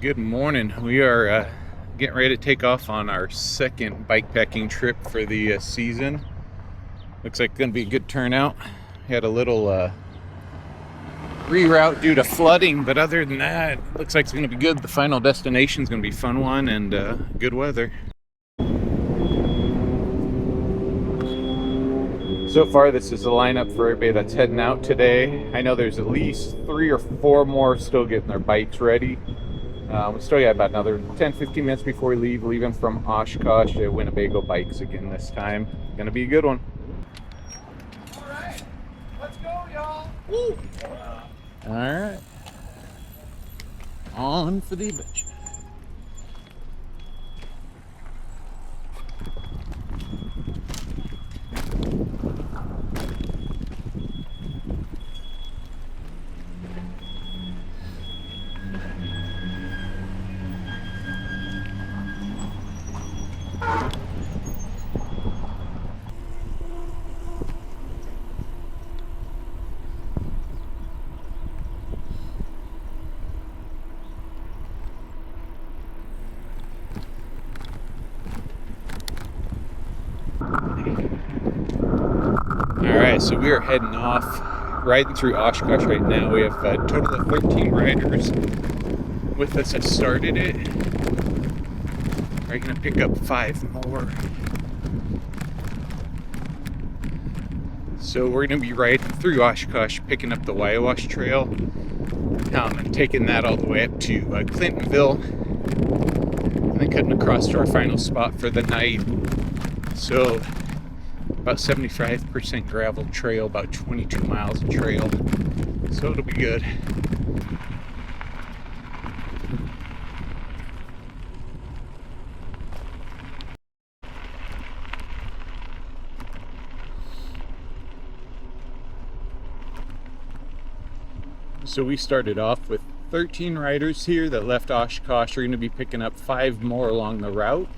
Good morning. We are getting ready to take off on our second bike packing trip for the season. Looks like it's going to be a good turnout. Had a little reroute due to flooding, but other than that, looks like it's going to be good. The final destination is going to be a fun one and good weather. So far, this is the lineup for everybody that's heading out today. I know there's at least 3 or 4 more still getting their bikes ready. We still got about another 10-15 minutes before we leave, leaving from Oshkosh to Winnebago Bikes again this time. Gonna be a good one. All right, let's go, y'all. Woo. All right, on for the adventure. Alright, so we are heading off, riding through Oshkosh right now. We have a total of 13 riders with us that started it. We're going to pick up 5 more. So we're going to be riding through Oshkosh, picking up the Wyowash Trail, and taking that all the way up to Clintonville, and then cutting across to our final spot for the night. So about 75% gravel trail, about 22 miles of trail, so it'll be good. So we started off with 13 riders here that left Oshkosh. We're going to be picking up 5 more along the route.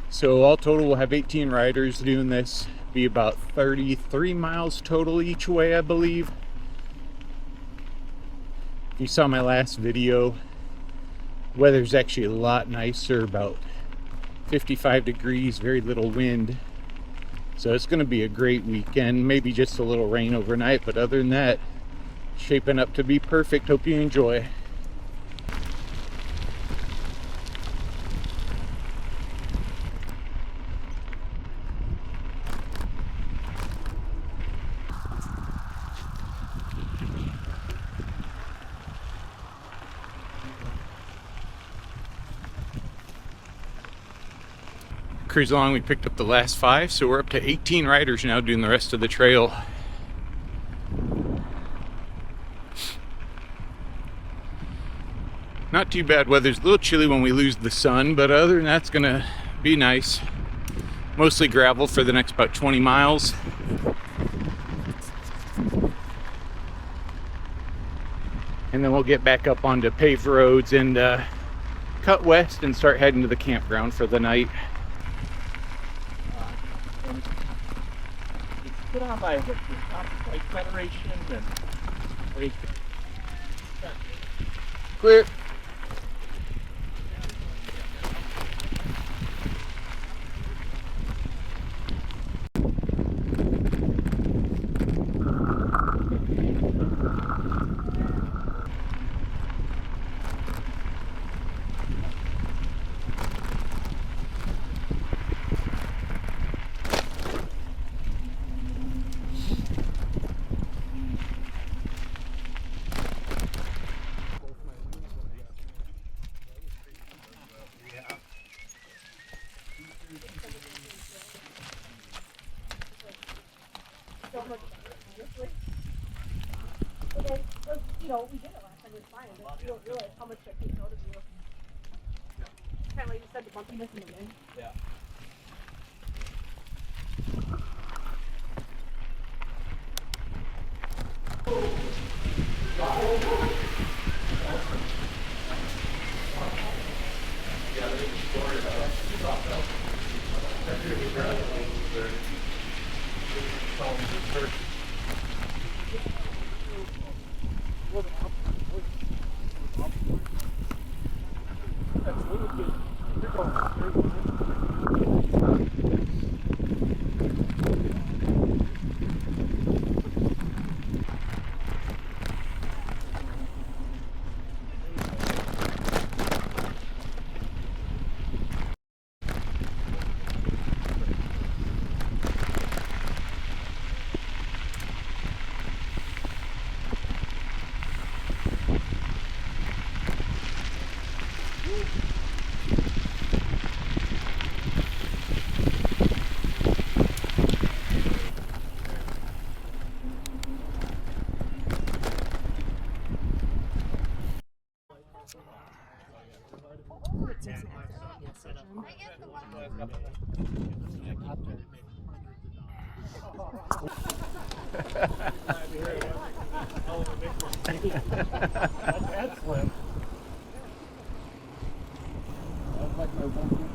So all total we'll have 18 riders doing this. Be about 33 miles total each way, I believe. If you saw my last video, weather's actually a lot nicer, about 55 degrees, very little wind. So it's going to be a great weekend. Maybe just a little rain overnight, but other than that, shaping up to be perfect. Hope you enjoy. Cruise along, we picked up the last 5, so we're up to 18 riders now doing the rest of the trail. Not too bad. Weather's a little chilly when we lose the sun, but other than that, it's gonna be nice. Mostly gravel for the next about 20 miles. And then we'll get back up onto paved roads and cut west and start heading to the campground for the night. Put on my Federation and Clear. You know, we did it last time, it was fine, but you don't realize how much that takes out of you. Kind of like you said, the bumpiness in the wind. yeah. That's slim. That's like my one.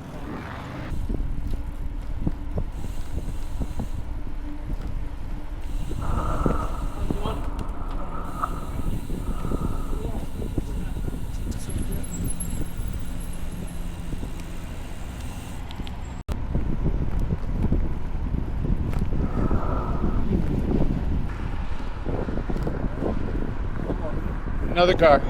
Another car.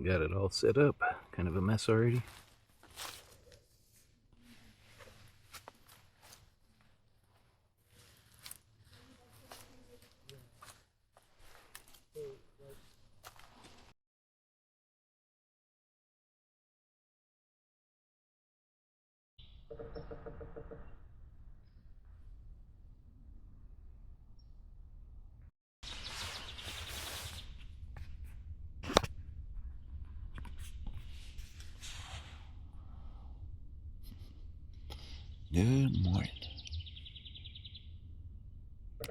Got it all set up. Kind of a mess already. Good morning.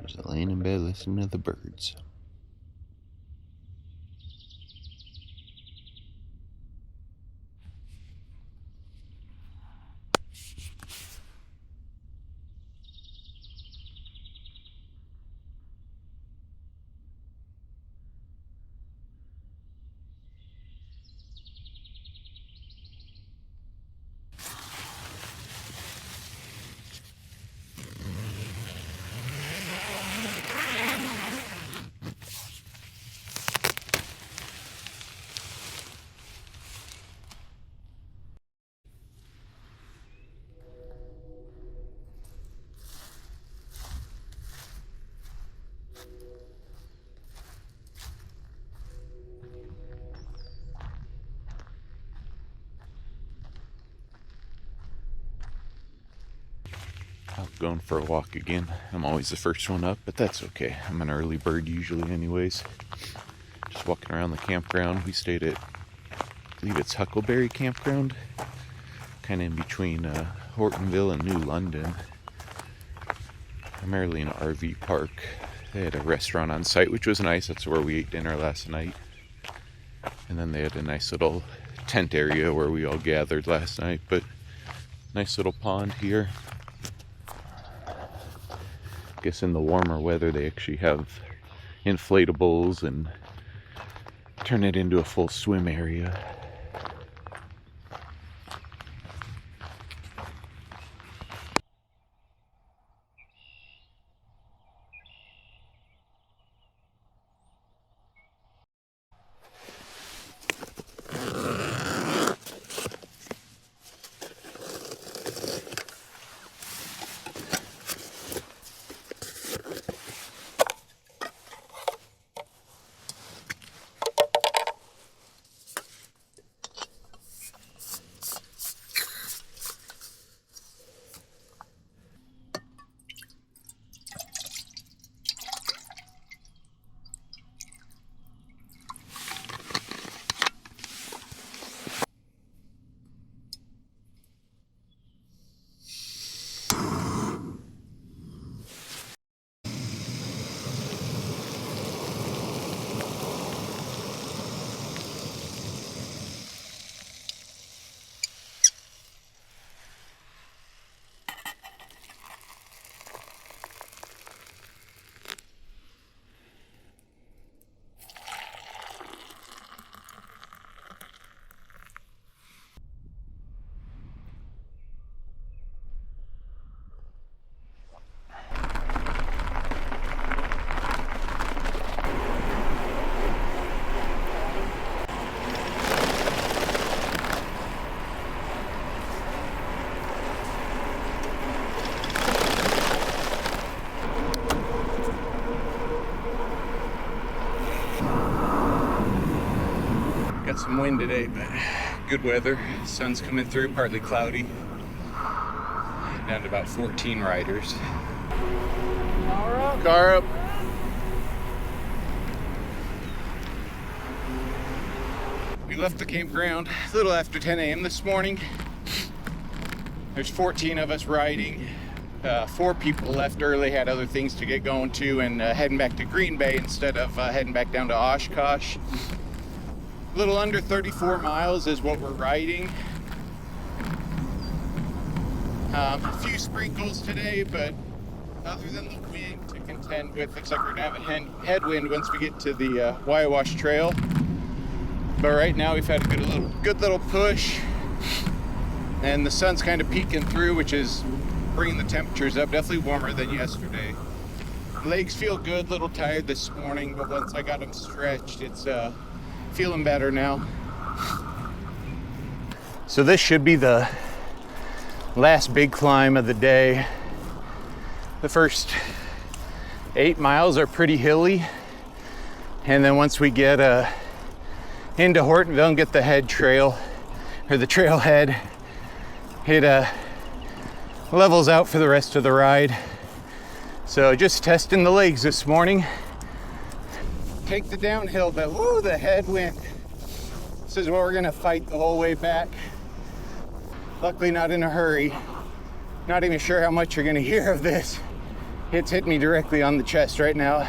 Just laying in bed listening to the birds. Out going for a walk again. I'm always the first one up, but that's okay. I'm an early bird usually anyways. Just walking around the campground. We stayed at, I believe it's Huckleberry campground. Kind of in between Hortonville and New London. Primarily an RV park. They had a restaurant on site, which was nice. That's where we ate dinner last night. And then they had a nice little tent area where we all gathered last night. But nice little pond here. I guess in the warmer weather they actually have inflatables and turn it into a full swim area. some wind today, but good weather. Sun's coming through, partly cloudy. Down to about 14 riders. Car up. We left the campground a little after 10 a.m. this morning. There's 14 of us riding. 4 people left early, had other things to get going to, and heading back to Green Bay instead of heading back down to Oshkosh. A little under 34 miles is what we're riding. A few sprinkles today, but other than the wind to contend with, looks like we're gonna have a headwind once we get to the Waiwash Trail. But right now we've had a good little push, and the sun's kind of peeking through, which is bringing the temperatures up. Definitely warmer than yesterday. Legs feel good, a little tired this morning, but once I got them stretched, it's feeling better now. So this should be the last big climb of the day. The first 8 miles are pretty hilly, and then once we get into Hortonville and get the head trail, or the trailhead, it levels out for the rest of the ride. So just testing the legs this morning. Take the downhill, but woo, the headwind. This is what we're gonna fight the whole way back. Luckily not in a hurry. Not even sure how much you're gonna hear of this. It's hit me directly on the chest right now.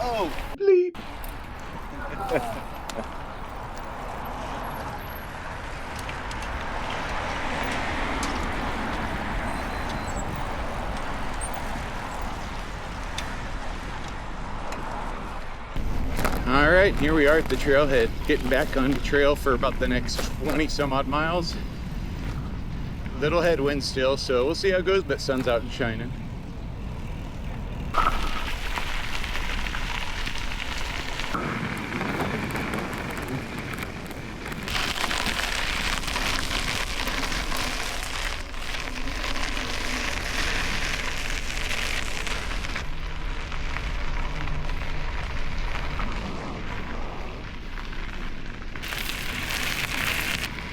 Oh, bleep. All right, here we are at the trailhead, getting back on the trail for about the next 20 some odd miles. Little headwind still, so we'll see how it goes, but sun's out and shining.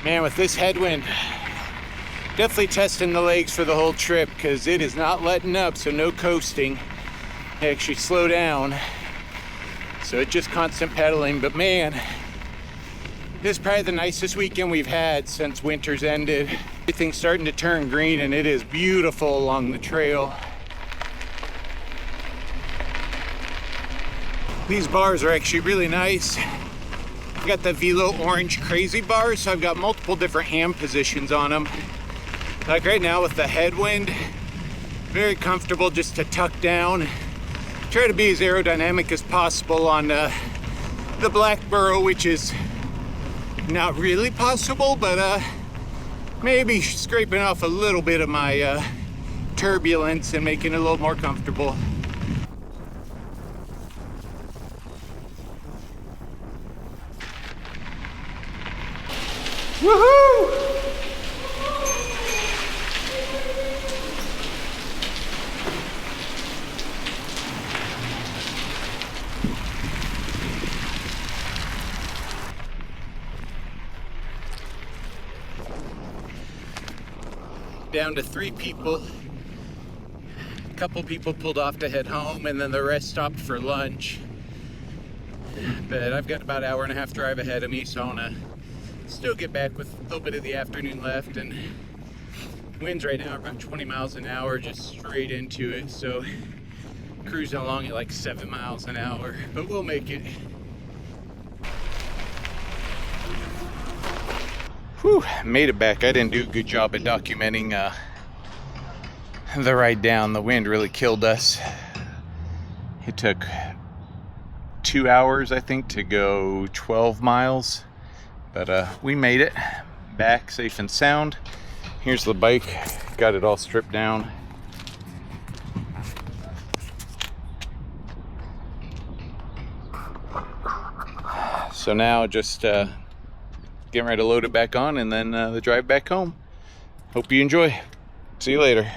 Man, with this headwind, definitely testing the legs for the whole trip, because it is not letting up, so no coasting. Actually slow down, so it's just constant pedaling. But man, this is probably the nicest weekend we've had since winter's ended. Everything's starting to turn green, and it is beautiful along the trail. These bars are actually really nice. I got the Velo Orange Crazy bars, so I've got multiple different hand positions on them. Like right now with the headwind, very comfortable just to tuck down. Try to be as aerodynamic as possible on the Blackborow, which is not really possible, but maybe scraping off a little bit of my turbulence and making it a little more comfortable. Woohoo! Down to 3 people. A couple people pulled off to head home, and then the rest stopped for lunch. But I've got about an hour and a half drive ahead of me, so I want to still get back with a little bit of the afternoon left. And winds right now are about 20 miles an hour, just straight into it. So cruising along at like 7 miles an hour, but we'll make it. Whew, made it back. I didn't do a good job at documenting the ride down. The wind really killed us. It took 2 hours, I think, to go 12 miles. But we made it back safe and sound. Here's the bike. Got it all stripped down. So now just getting ready to load it back on, and then the drive back home. Hope you enjoy. See you later.